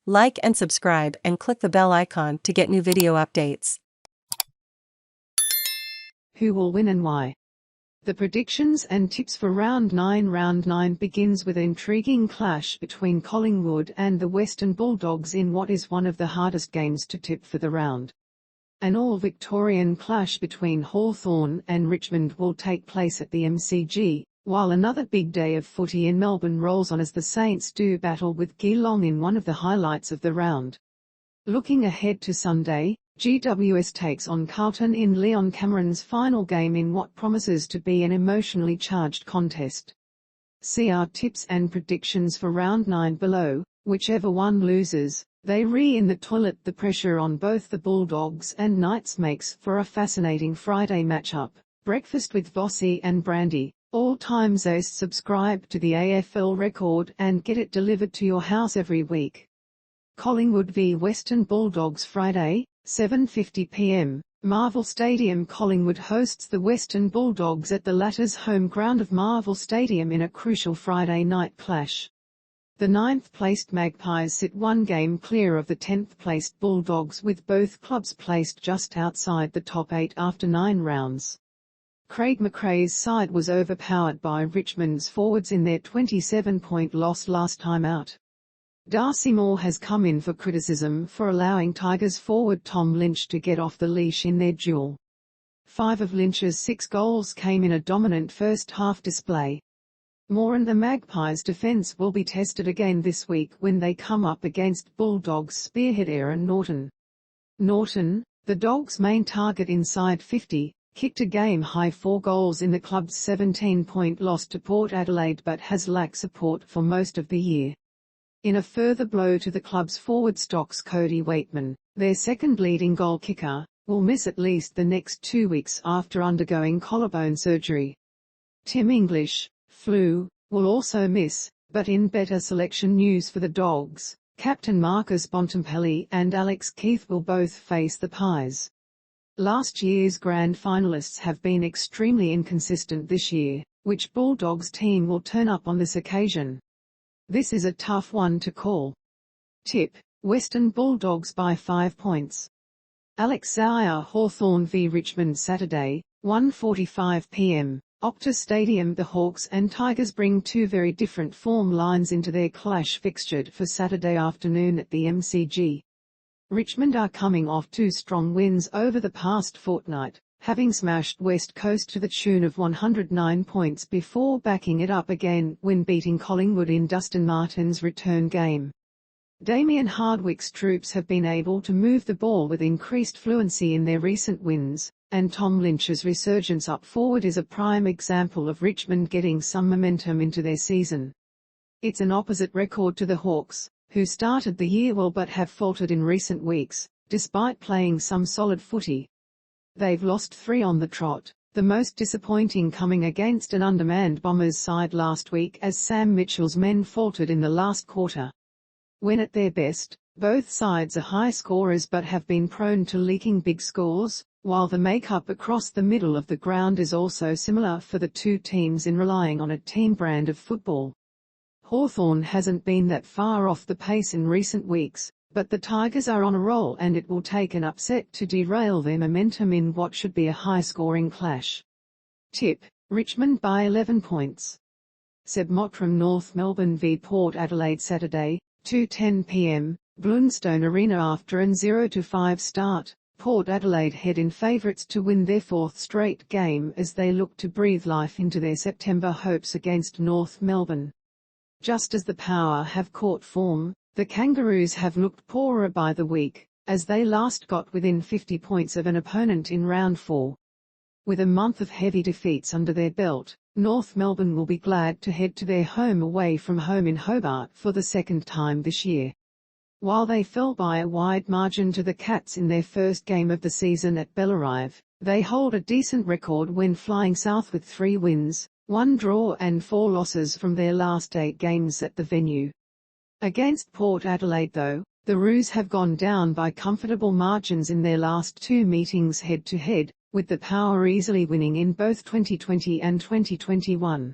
Like and subscribe and click the bell icon to get new video updates. Who will win and why? The predictions and tips for Round 9. Round 9 begins with an intriguing clash between Collingwood and the Western Bulldogs in what is one of the hardest games to tip for the round. An all-Victorian clash between Hawthorn and Richmond will take place at the MCG, while another big day of footy in Melbourne rolls on as the Saints do battle with Geelong in one of the highlights of the round. Looking ahead to Sunday, GWS takes on Carlton in Leon Cameron's final game in what promises to be an emotionally charged contest. See our tips and predictions for Round 9 below. Whichever one loses, they in the toilet. The pressure on both the Bulldogs and Knights makes for a fascinating Friday matchup. Breakfast with Vossi and Brandy. All times ace. Subscribe to the AFL Record and get it delivered to your house every week. Collingwood v Western Bulldogs Friday, 7:50 p.m. Marvel Stadium. Collingwood hosts the Western Bulldogs at the latter's home ground of Marvel Stadium in a crucial Friday night clash. The 9th-placed Magpies sit one game clear of the 10th-placed Bulldogs, with both clubs placed just outside the top 8 after 9 rounds. Craig McRae's side was overpowered by Richmond's forwards in their 27-point loss last time out. Darcy Moore has come in for criticism for allowing Tigers forward Tom Lynch to get off the leash in their duel. 5 of Lynch's 6 goals came in a dominant first-half display. Moore and the Magpies' defence will be tested again this week when they come up against Bulldogs spearhead Aaron Naughton. Naughton, the Dogs' main target inside 50, kicked a game-high 4 goals in the club's 17-point loss to Port Adelaide but has lacked support for most of the year. In a further blow to the club's forward stocks, Cody Waitman, their second leading goal kicker, will miss at least the next 2 weeks after undergoing collarbone surgery. Tim English, flu, will also miss, but in better selection news for the Dogs, captain Marcus Bontempelli and Alex Keith will both face the Pies. Last year's grand finalists have been extremely inconsistent this year. Which Bulldogs team will turn up on this occasion? This is a tough one to call. Tip: Western Bulldogs by 5 points. Alex Zaya. Hawthorn v Richmond Saturday, 1:45 p.m. Optus Stadium. The Hawks and Tigers bring two very different form lines into their clash fixtured for Saturday afternoon at the MCG. Richmond are coming off 2 strong wins over the past fortnight, having smashed West Coast to the tune of 109 points before backing it up again when beating Collingwood in Dustin Martin's return game. Damien Hardwick's troops have been able to move the ball with increased fluency in their recent wins, and Tom Lynch's resurgence up forward is a prime example of Richmond getting some momentum into their season. It's an opposite record to the Hawks, who started the year well but have faltered in recent weeks, despite playing some solid footy. They've lost 3 on the trot, the most disappointing coming against an undermanned Bombers side last week as Sam Mitchell's men faltered in the last quarter. When at their best, both sides are high scorers but have been prone to leaking big scores, while the makeup across the middle of the ground is also similar for the two teams in relying on a team brand of football. Hawthorn hasn't been that far off the pace in recent weeks, but the Tigers are on a roll and it will take an upset to derail their momentum in what should be a high-scoring clash. Tip: Richmond by 11 points. Seb Mottram. North Melbourne v Port Adelaide Saturday, 2:10 p.m, Blundstone Arena. After an 0-5 start, Port Adelaide head in favourites to win their 4th straight game as they look to breathe life into their September hopes against North Melbourne. Just as the Power have caught form, the Kangaroos have looked poorer by the week, as they last got within 50 points of an opponent in round 4. With a month of heavy defeats under their belt, North Melbourne will be glad to head to their home away from home in Hobart for the second time this year. While they fell by a wide margin to the Cats in their first game of the season at Bellarive, they hold a decent record when flying south with 3 wins, 1 draw and 4 losses from their last 8 games at the venue. Against Port Adelaide though, the Roos have gone down by comfortable margins in their last 2 meetings head-to-head, with the Power easily winning in both 2020 and 2021.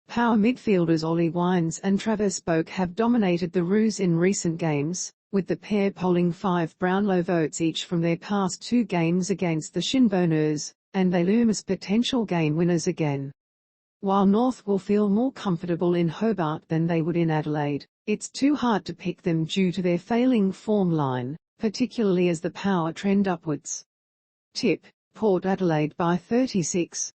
Power midfielders Ollie Wines and Travis Boak have dominated the Roos in recent games, with the pair polling 5 Brownlow votes each from their past 2 games against the Shinboners, and they loom as potential game winners again. While North will feel more comfortable in Hobart than they would in Adelaide, it's too hard to pick them due to their failing form line, particularly as the power trend upwards. Tip: Port Adelaide by 36.